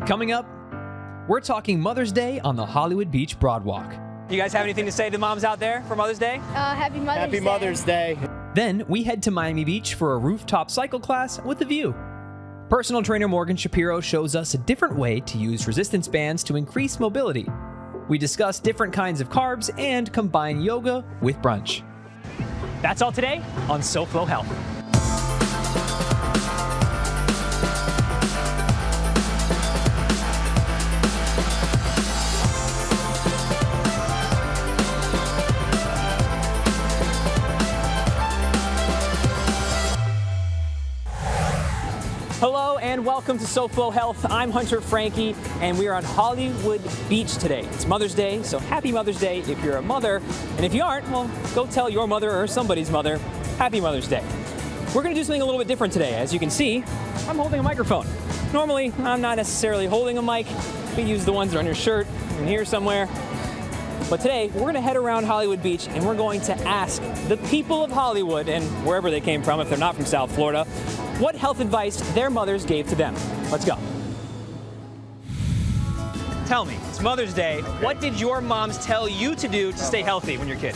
Coming up, we're talking Mother's Day on the Hollywood Beach Broadwalk. You guys have anything to say to moms out there for Mother's Day? Happy Mother's Day. Happy Mother's Day. Then we head to Miami Beach for a rooftop cycle class with a view. Personal trainer Morgan Shapiro shows us a different way to use resistance bands to increase mobility. We discuss different kinds of carbs and combine yoga with brunch. That's all today on SoFlo Health. Hello and welcome to SoFlo Health. I'm Hunter Frankie and we are on Hollywood Beach today. It's Mother's Day, so happy Mother's Day if you're a mother. And if you aren't, well, go tell your mother or somebody's mother, happy Mother's Day. We're gonna do something a little bit different today. As you can see, I'm holding a microphone. Normally, I'm not necessarily holding a mic. You use the ones that are on your shirt in here somewhere. But today, we're gonna head around Hollywood Beach and we're going to ask the people of Hollywood, and wherever they came from, if they're not from South Florida, what health advice their mothers gave to them. Let's go. Tell me, it's Mother's Day. Okay. What did your moms tell you to do to stay healthy when you're a kid?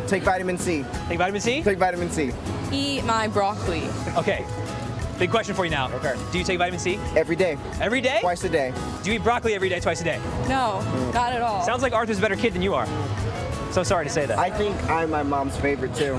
Take vitamin C. Take vitamin C? Take vitamin C. Eat my broccoli. Okay, big question for you now. Okay. Do you take vitamin C? Every day. Every day? Twice a day. Do you eat broccoli every day, twice a day? No, not at all. Sounds like Arthur's a better kid than you are. So sorry to say that. I think I'm my mom's favorite too.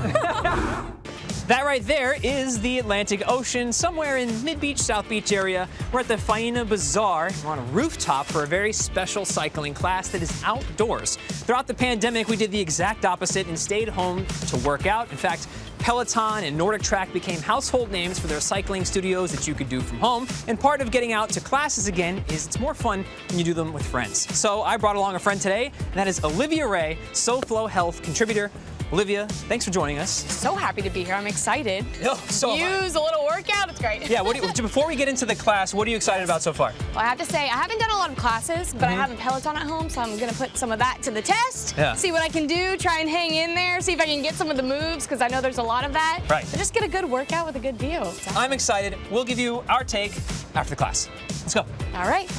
That right there is the Atlantic Ocean, somewhere in Mid-Beach, South Beach area. We're at the FAENA BAZAAR. We're on a rooftop for a very special cycling class that is outdoors. Throughout the pandemic, we did the exact opposite and stayed home to work out. In fact, Peloton and Nordic Track became household names for their cycling studios that you could do from home. And part of getting out to classes again is it's more fun when you do them with friends. So I brought along a friend today, and that is Olivia Ray, SoFlo Health contributor. Olivia, thanks for joining us. So happy to be here. I'm excited. Oh, so am I. Use a little workout. It's great. Yeah, before we get into the class, what are you excited about so far? Well, I have to say, I haven't done a lot of classes, but I have a Peloton at home, so I'm going to put some of that to the test. Yeah. See what I can do, try and hang in there, see if I can get some of the moves, because I know there's a lot of that. Right. But just get a good workout with a good view. So. I'm excited. We'll give you our take after the class. Let's go. All right.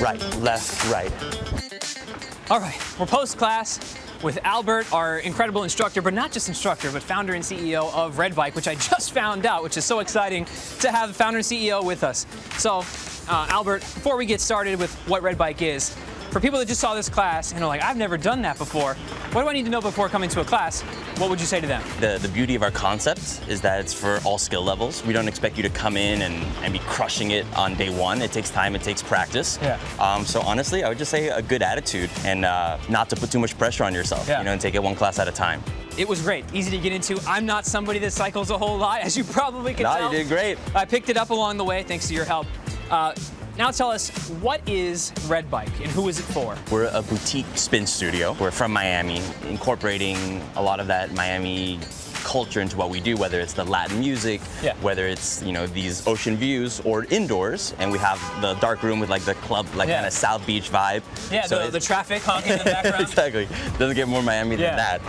Right, left, right. All right, we're post-class with Albert, our incredible instructor, but not just instructor, but founder and CEO of Red Bike, which I just found out, which is so exciting to have the founder and CEO with us. So, Albert, before we get started with what Red Bike is, for people that just saw this class and are like, I've never done that before, what do I need to know before coming to a class? What would you say to them? The beauty of our concept is that it's for all skill levels. We don't expect you to come in and be crushing it on day one. It takes time, it takes practice. Yeah. So honestly, I would just say a good attitude and not to put too much pressure on yourself, Yeah. and take it one class at a time. It was great, easy to get into. I'm not somebody that cycles a whole lot, as you probably can tell. No, you did great. I picked it up along the way, thanks to your help. Now tell us, what is Red Bike and who is it for? We're a boutique spin studio. We're from Miami, incorporating a lot of that Miami culture into what we do, whether it's the Latin music, Yeah. whether it's these ocean views or indoors, and we have the dark room with like the club, like Yeah. kind of South Beach vibe. Yeah, So the traffic honking in the background. Exactly. Doesn't get more Miami Yeah. than that.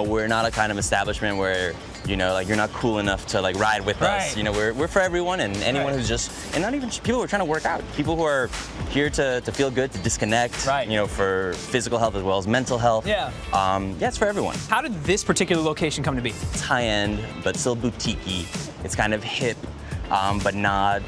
We're not a kind of establishment where like you're not cool enough to like ride with us. Right. We're for everyone and anyone Right. who's just, and not even people who are trying to work out, people who are here to feel good, to disconnect. Right. For physical health as well as mental health. Yeah. It's for everyone. How did this particular location come to be? It's high end, but still boutique-y. It's kind of hip, but not,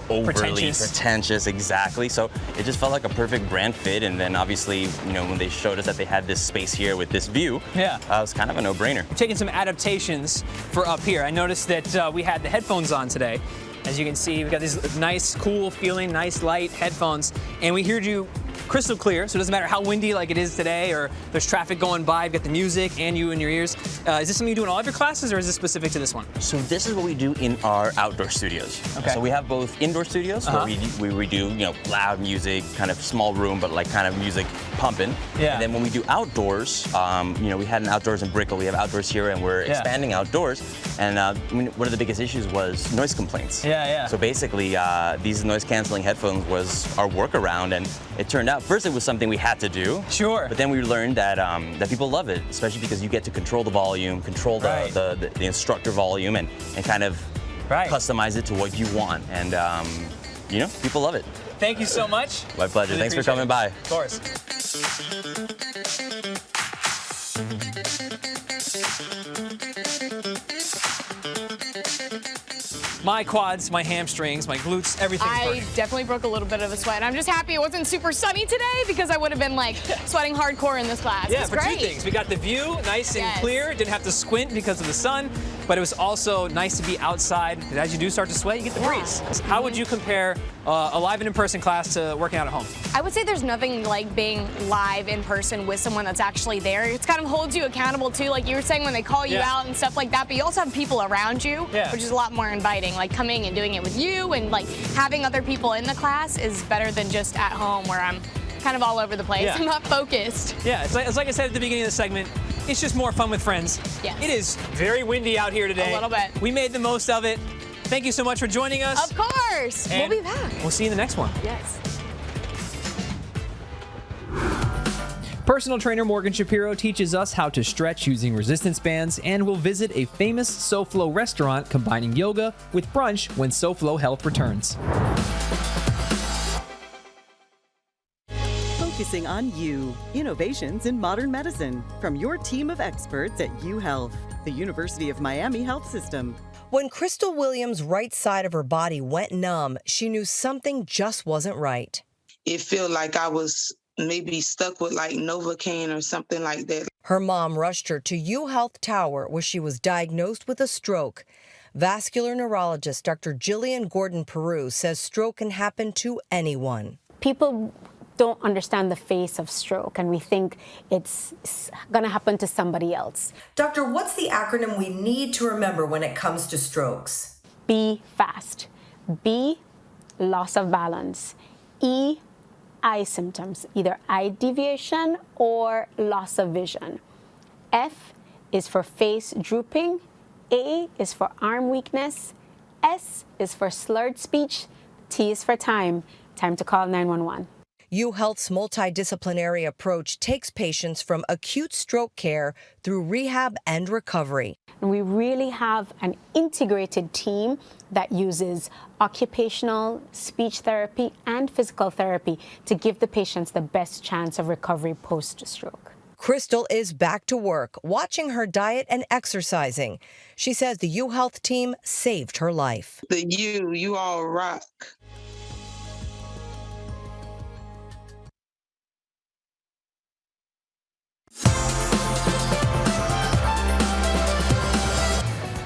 overly pretentious. Exactly. So it just felt like a perfect brand fit. And then obviously, when they showed us that they had this space here with this view, Yeah. It was kind of a no-brainer. Taking some adaptations for up here. I noticed that we had the headphones on today. As you can see, we've got these nice, cool feeling, nice light headphones. And we heard you crystal clear, so it doesn't matter how windy like it is today or there's traffic going by, you've got the music and you in your ears. Is this something you do in all of your classes or is this specific to this one? So this is what we do in our outdoor studios. Okay. So we have both indoor studios where we do loud music, kind of small room, but like kind of music pumping. Yeah. And then when we do outdoors, we had an outdoors in Brickell, we have outdoors here, and we're expanding outdoors. And one of the biggest issues was noise complaints. Yeah. So basically, these noise canceling headphones was our workaround, and it turned out At first, it was something we had to do. Sure. But then we learned that that people love it, especially because you get to control the volume, control the instructor volume, and kind of customize it to what you want. And you know, people love it. Thank you so much. My pleasure. Really Thanks for coming by. Of course. My quads, my hamstrings, my glutes, everything's I burning. definitely broke a little bit of a sweat. I'm just happy it wasn't super sunny today because I would have been like sweating hardcore in this class. Yeah, It's for great. two things. We got the view nice and clear, didn't have to squint because of the sun, but it was also nice to be outside. And as you do start to sweat, you get the breeze. How would you compare a live and in-person class to working out at home? I would say there's nothing like being live in person with someone that's actually there. It kind of holds you accountable too, like you were saying when they call you out and stuff like that, but you also have people around you, which is a lot more inviting, like coming and doing it with you, and like having other people in the class is better than just at home where I'm kind of all over the place. I'm not focused. Yeah, it's like I said at the beginning of the segment, it's just more fun with friends. Yes. It is very windy out here today. A little bit. We made the most of it. Thank you so much for joining us. Of course. And we'll be back. We'll see you in the next one. Yes. Personal trainer Morgan Shapiro teaches us how to stretch using resistance bands, and will visit a famous SoFlo restaurant combining yoga with brunch when SoFlo Health returns. Focusing on you. Innovations in modern medicine from your team of experts at UHealth, the University of Miami Health System. When Crystal Williams' right side of her body went numb, she knew something just wasn't right. It felt like I was maybe stuck with like Novocaine or something like that. Her mom rushed her to UHealth Tower, where she was diagnosed with a stroke. Vascular neurologist Dr. Jillian Gordon-Peru says stroke can happen to anyone. People don't understand the face of stroke, and we think it's going to happen to somebody else. Doctor, what's the acronym we need to remember when it comes to strokes? B, fast. B, loss of balance. E, eye symptoms, either eye deviation or loss of vision. F is for face drooping. A is for arm weakness. S is for slurred speech. T is for time. Time to call 911. UHealth's multidisciplinary approach takes patients from acute stroke care through rehab and recovery. And we really have an integrated team that uses occupational, speech therapy, and physical therapy to give the patients the best chance of recovery post-stroke. Crystal is back to work, watching her diet and exercising. She says the UHealth team saved her life. You all rock.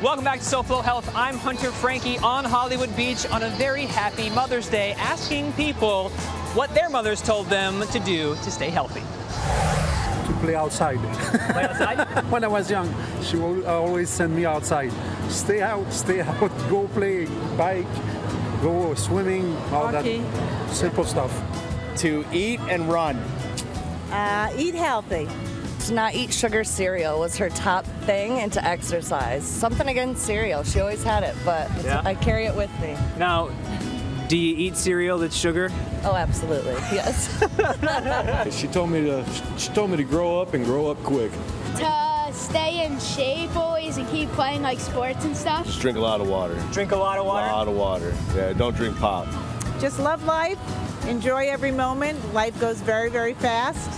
Welcome back to SoFlo Health. I'm Hunter Frankie on Hollywood Beach on a very happy Mother's Day, asking people what their mothers told them to do to stay healthy. To play outside. Play outside? When I was young, she would always send me outside. Stay out, go play bike, go swimming, all that simple stuff. To eat and run. Eat healthy. To not eat sugar cereal was her top thing, and to exercise. Something against cereal. She always had it, but I carry it with me. Now, do you eat cereal that's sugar? Oh, absolutely. Yes. She told me to grow up and grow up quick. To stay in shape always and keep playing like sports and stuff. Just drink a lot of water. Drink a lot of water? A lot of water. Yeah, don't drink pop. Just love life. Enjoy every moment. Life goes very, very fast.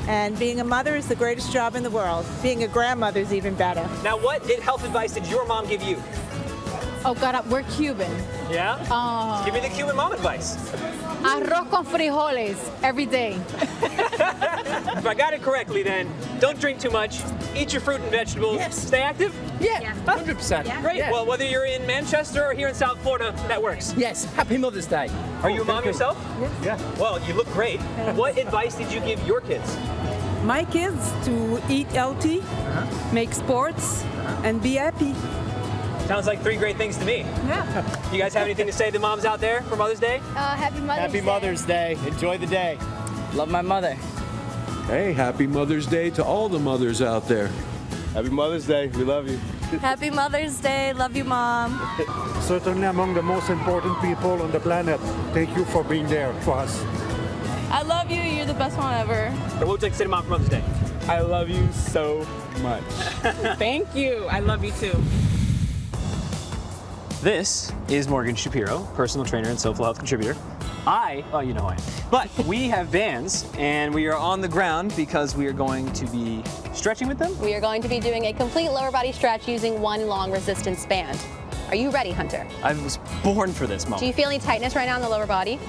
And being a mother is the greatest job in the world. Being a grandmother is even better. Now, what health advice did your mom give you? Oh God, we're Cuban. Yeah? Give me the Cuban mom advice. Arroz con frijoles every day. If I got it correctly, then don't drink too much, eat your fruit and vegetables, stay active? Yeah, 100%. Yeah. Great. Yeah. Well, whether you're in Manchester or here in South Florida, that works. Yes. Happy Mother's Day. Are you a mom yourself? Yes. Yeah. Well, you look great. What advice did you give your kids? My kids to eat healthy, make sports, and be happy. Sounds like three great things to me. Yeah. You guys have anything to say to moms out there for Mother's Day? Happy Mother's Day. Happy Mother's Day. Enjoy the day. Love my mother. Hey, happy Mother's Day to all the mothers out there. Happy Mother's Day. We love you. Happy Mother's Day. Love you, Mom. Certainly among the most important people on the planet. Thank you for being there for us. I love you. You're the best one ever. What would you like to say to Mom for Mother's Day? I love you so much. Thank you. I love you too. This is Morgan Shapiro, personal trainer and SoFlo Health contributor. Oh, you know I am. But we have bands, and we are on the ground because we are going to be stretching with them. We are going to be doing a complete lower body stretch using one long resistance band. Are you ready, Hunter? I was born for this moment. Do you feel any tightness right now in the lower body?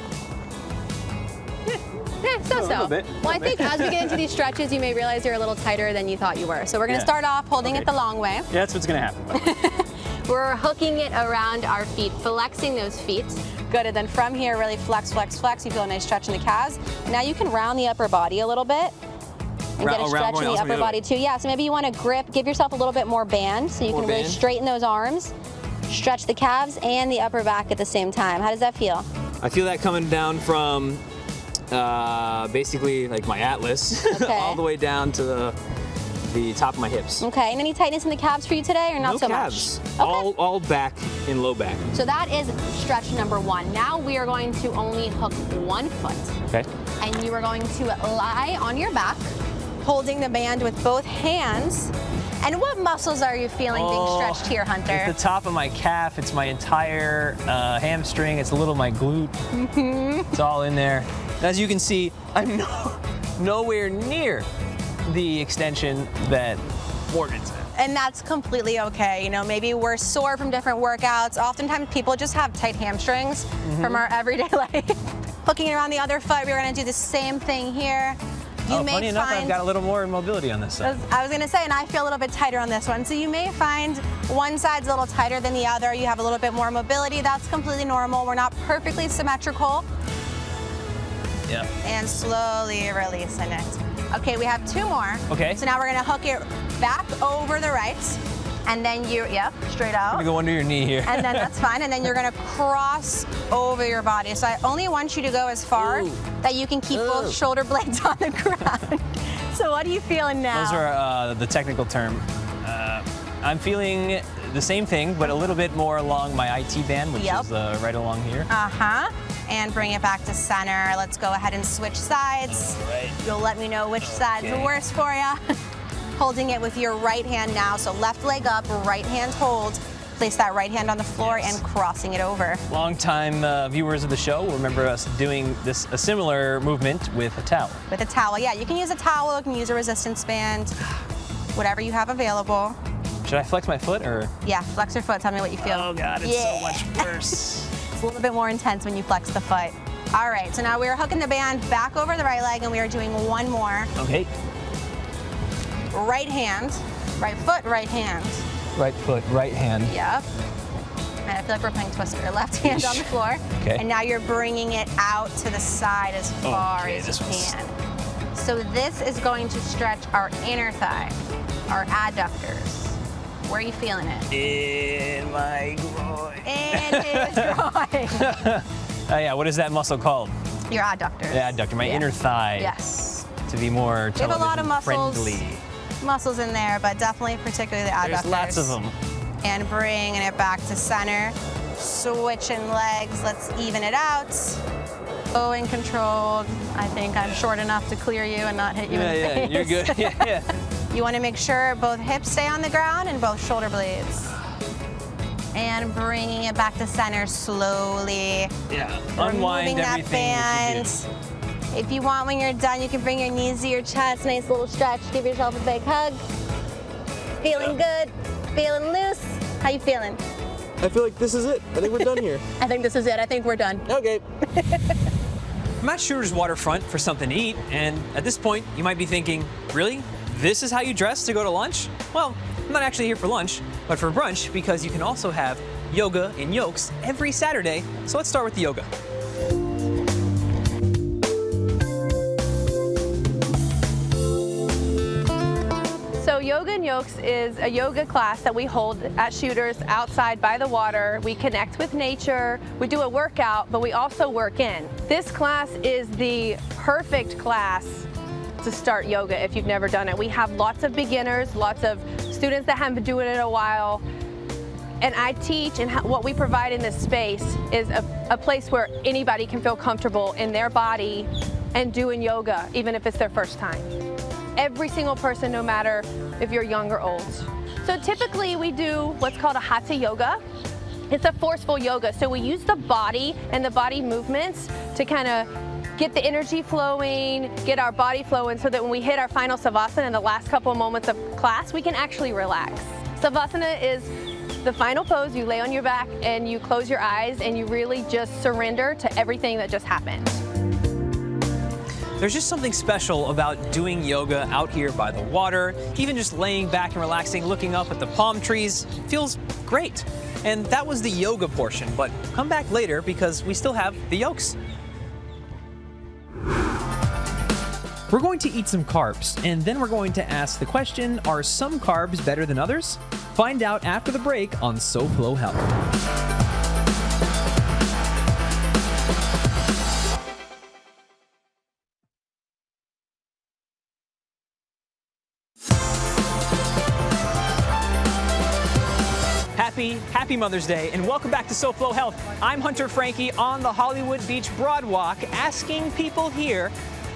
So. A little bit. Well, I think as we get into these stretches, you may realize you're a little tighter than you thought you were. So we're going to start off holding it the long way. Yeah, that's what's going to happen. We're hooking it around our feet, flexing those feet. Good, and then from here, really flex, flex, flex. You feel a nice stretch in the calves. Now you can round the upper body a little bit and get a stretch in the upper body too. Yeah, so maybe you want to grip, give yourself a little bit more band so you can really straighten those arms, stretch the calves and the upper back at the same time. How does that feel? I feel that coming down from basically like my atlas all the way down to the top of my hips. Okay, and any tightness in the calves for you today or not so calves. much? Okay. All back and low back. So that is stretch number one. Now we are going to only hook one foot. Okay. And you are going to lie on your back, holding the band with both hands. And what muscles are you feeling being stretched here, Hunter? It's the top of my calf, it's my entire hamstring, it's a little of my glute. It's all in there. As you can see, I'm nowhere near the extension that Morgan's at. And that's completely okay. You know, maybe we're sore from different workouts. Oftentimes people just have tight hamstrings from our everyday life. Hooking around the other foot, we're gonna do the same thing here. Funny enough, I've got a little more mobility on this side. I was gonna say, and I feel a little bit tighter on this one. So you may find one side's a little tighter than the other. You have a little bit more mobility. That's completely normal. We're not perfectly symmetrical. Yeah. And slowly releasing it. Okay, we have two more. Okay. So now we're gonna hook it back over the right. And then straight out. I'm gonna go under your knee here. And then that's fine. And then you're gonna cross over your body. So I only want you to go as far that you can keep both shoulder blades on the ground. So what are you feeling now? Those are the technical term. I'm feeling the same thing, but a little bit more along my IT band, which is right along here. And bring it back to center. Let's go ahead and switch sides. All right. You'll let me know which side's worse for you. Holding it with your right hand now. So left leg up, right hand hold. Place that right hand on the floor and crossing it over. Long-time viewers of the show will remember us doing a similar movement with a towel. With a towel, yeah. You can use a towel, you can use a resistance band, whatever you have available. Should I flex my foot or? Yeah, flex your foot. Tell me what you feel. Oh God, it's so much worse. It's a little bit more intense when you flex the foot. All right, so now we're hooking the band back over the right leg and we are doing one more. Okay. Right hand, right foot, right hand. Right foot, right hand. Yep. And I feel like we're playing Twister. Left hand on the floor. Okay. And now you're bringing it out to the side as far as you can. So this is going to stretch our inner thigh, our adductors. Where are you feeling it? In my groin. In his groin. Yeah, what is that muscle called? Your adductors. The adductor, my inner thigh. Yes. To be more We have a lot of friendly. muscles in there, but definitely particularly the adductors. There's lots of them. And bringing it back to center. Switching legs, let's even it out. Slow and controlled. I think I'm short enough to clear you and not hit you in the face. You're good. Yeah. You want to make sure both hips stay on the ground and both shoulder blades. And bringing it back to center slowly. Yeah. Unwind Removing that band. If you want, when you're done, you can bring your knees to your chest. Nice little stretch. Give yourself a big hug. Feeling good. Feeling loose. How you feeling? I feel like this is it. I think we're done here. I think this is it. I think we're done. Okay. I'm at Shooter's Waterfront for something to eat, and at this point, you might be thinking, really? This is how you dress to go to lunch? Well, I'm not actually here for lunch, but for brunch, because you can also have yoga in yokes every Saturday. So let's start with the yoga. So Yoga and Yokes is a yoga class that we hold at Shooters outside by the water. We connect with nature, we do a workout, but we also work in. This class is the perfect class to start yoga if you've never done it. We have lots of beginners, lots of students that haven't been doing it in a while. And I teach, and what we provide in this space is a place where anybody can feel comfortable in their body and doing yoga, even if it's their first time. Every single person, no matter if you're young or old. So typically we do what's called a hatha yoga. It's a forceful yoga. So we use the body and the body movements to kind of get the energy flowing, get our body flowing so that when we hit our final savasana in the last couple of moments of class, we can actually relax. Savasana is the final pose. You lay on your back and you close your eyes and you really just surrender to everything that just happened. There's just something special about doing yoga out here by the water. Even just laying back and relaxing, looking up at the palm trees, feels great. And that was the yoga portion, but come back later because we still have the yolks. We're going to eat some carbs, and then we're going to ask the question, are some carbs better than others? Find out after the break on SoFlo Health. Happy Mother's Day, and welcome back to SoFlo Health. I'm Hunter Frankie on the Hollywood Beach Broadwalk, asking people here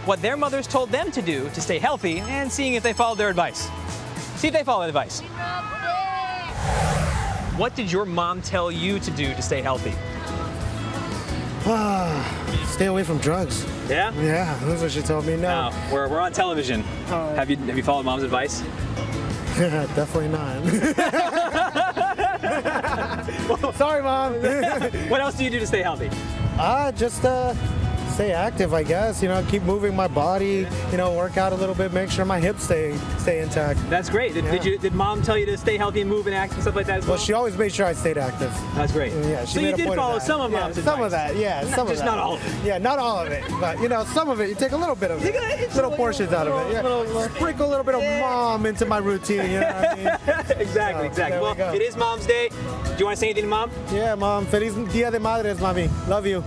what their mothers told them to do to stay healthy and seeing if they followed their advice. See if they follow advice. What did your mom tell you to do to stay healthy? Stay away from drugs. Yeah? Yeah, that's what she told me. No. We're on television. Have you followed mom's advice? Definitely not. Sorry, Mom. What else do you do to stay healthy? Just stay active, I guess. You know, keep moving my body. You know, work out a little bit. Make sure my hips stay intact. That's great. Did Mom tell you to stay healthy and move and act and stuff like that as well? Well, she always made sure I stayed active. That's great. Yeah, she so made you a did point follow of that. some of Mom's advice. Some of that, yeah. Some of that. Just not all of it. Yeah, not all of it. But, you know, some of it, you take a little bit of it. Little portions out of it. Yeah. Sprinkle a little bit of Mom into my routine, you know what I mean? Exactly. Well, it is Mom's Day. Do you want to say anything to Mom? Yeah, Mom. Feliz Dia de Madres, Mami. Love you.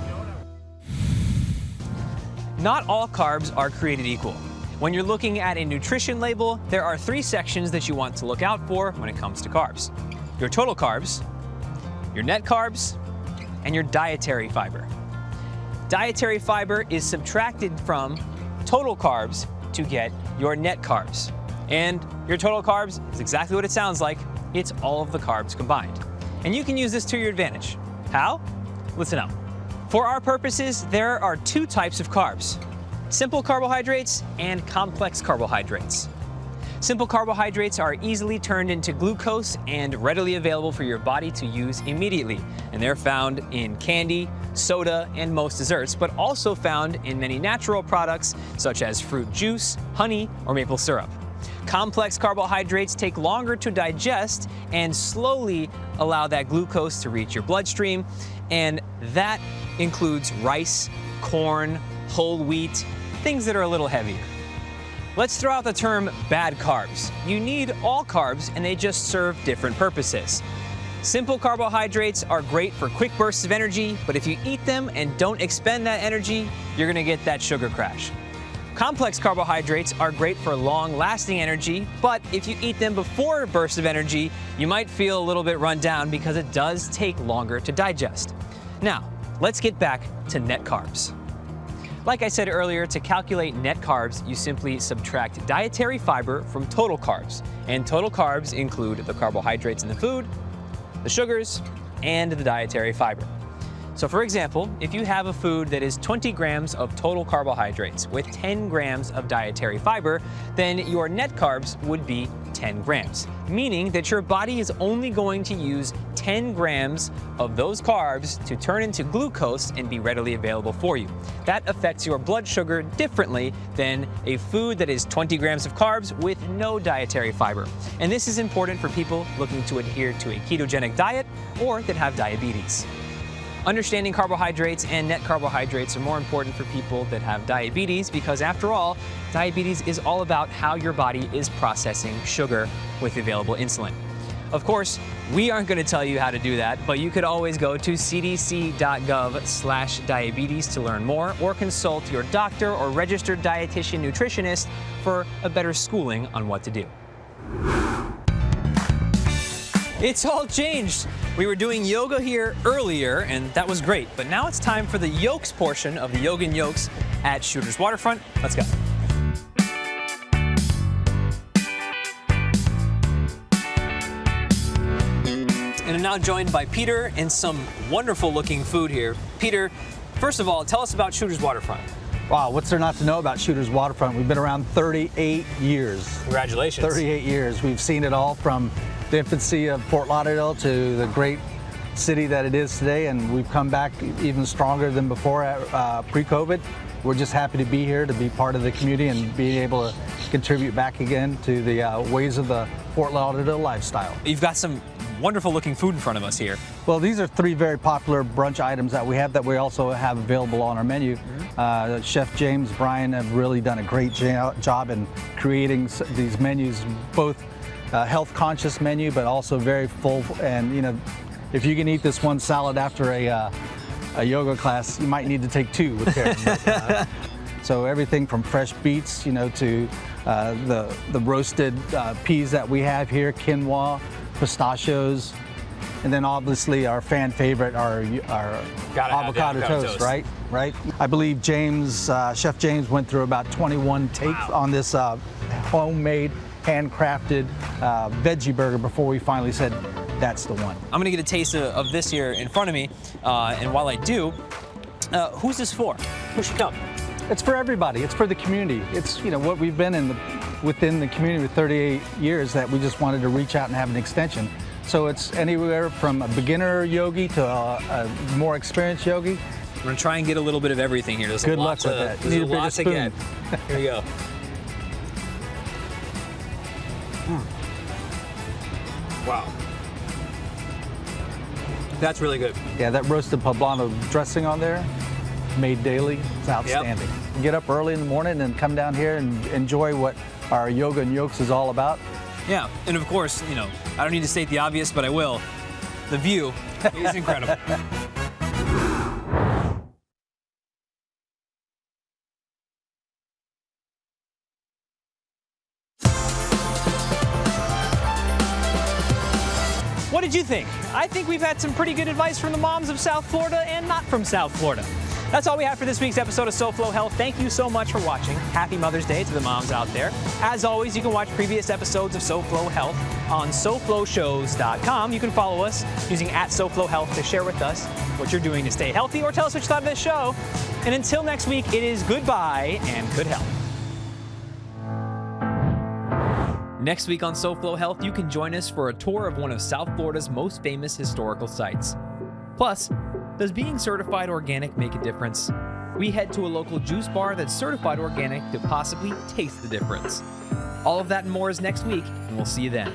Not all carbs are created equal. When you're looking at a nutrition label, there are 3 sections that you want to look out for when it comes to carbs. Your total carbs, your net carbs, and your dietary fiber. Dietary fiber is subtracted from total carbs to get your net carbs. And your total carbs is exactly what it sounds like. It's all of the carbs combined. And you can use this to your advantage. How? Listen up. For our purposes, there are 2 types of carbs: simple carbohydrates and complex carbohydrates. Simple carbohydrates are easily turned into glucose and readily available for your body to use immediately. And they're found in candy, soda, and most desserts, but also found in many natural products such as fruit juice, honey, or maple syrup. Complex carbohydrates take longer to digest and slowly allow that glucose to reach your bloodstream, and that includes rice, corn, whole wheat, things that are a little heavier. Let's throw out the term bad carbs. You need all carbs and they just serve different purposes. Simple carbohydrates are great for quick bursts of energy, but if you eat them and don't expend that energy, you're gonna get that sugar crash. Complex carbohydrates are great for long-lasting energy, but if you eat them before a burst of energy, you might feel a little bit run down because it does take longer to digest. Now, let's get back to net carbs. Like I said earlier, to calculate net carbs, you simply subtract dietary fiber from total carbs. And total carbs include the carbohydrates in the food, the sugars, and the dietary fiber. So for example, if you have a food that is 20 grams of total carbohydrates with 10 grams of dietary fiber, then your net carbs would be 10 grams, meaning that your body is only going to use 10 grams of those carbs to turn into glucose and be readily available for you. That affects your blood sugar differently than a food that is 20 grams of carbs with no dietary fiber. And this is important for people looking to adhere to a ketogenic diet or that have diabetes. Understanding carbohydrates and net carbohydrates are more important for people that have diabetes because, after all, diabetes is all about how your body is processing sugar with available insulin. Of course, we aren't going to tell you how to do that, but you could always go to cdc.gov/diabetes to learn more or consult your doctor or registered dietitian nutritionist for a better schooling on what to do. It's all changed. We were doing yoga here earlier, and that was great. But now it's time for the yolks portion of the Yoga and Yolks at Shooters Waterfront. Let's go. And I'm now joined by Peter and some wonderful looking food here. Peter, first of all, tell us about Shooters Waterfront. Wow, what's there not to know about Shooters Waterfront? We've been around 38 years. Congratulations. 38 years. We've seen it all from the infancy of Fort Lauderdale to the great city that it is today, and we've come back even stronger than before pre-COVID. We're just happy to be here, to be part of the community and being able to contribute back again to the ways of the Fort Lauderdale lifestyle. You've got some wonderful looking food in front of us here. Well, these are 3 very popular brunch items that we have that we also have available on our menu. Chef James, Brian have really done a great job in creating these menus, both health conscious menu, but also very full. And you know, if you can eat this one salad after a yoga class, you might need to take 2 with care. So everything from fresh beets, you know, to the roasted peas that we have here, quinoa, pistachios, and then obviously our fan favorite, our avocado toast, right? I believe James, Chef James went through about 21 takes on this homemade, handcrafted veggie burger before we finally said that's the one. I'm gonna get a taste of this here in front of me, and while I do, who's this for? Who should come? It's for everybody. It's for the community. It's, you know, what we've been within the community with 38 years that we just wanted to reach out and have an extension. So it's anywhere from a beginner yogi to a more experienced yogi. I'm gonna try and get a little bit of everything here. There's Good luck with that. There's a lot to get. Here we go. Wow. That's really good. Yeah, that roasted poblano dressing on there, made daily, it's outstanding. Yep. Get up early in the morning and come down here and enjoy what our Yoga and Yolks is all about. Yeah, and of course, you know, I don't need to state the obvious, but I will. The view is incredible. What did you think? I think we've had some pretty good advice from the moms of South Florida and not from South Florida. That's all we have for this week's episode of SoFlo Health. Thank you so much for watching. Happy Mother's Day to the moms out there. As always, you can watch previous episodes of SoFlo Health on SoFloShows.com. You can follow us using @SoFloHealth to share with us what you're doing to stay healthy or tell us what you thought of this show. And until next week, it is goodbye and good health. Next week on SoFlo Health, you can join us for a tour of one of South Florida's most famous historical sites. Plus, does being certified organic make a difference? We head to a local juice bar that's certified organic to possibly taste the difference. All of that and more is next week, and we'll see you then.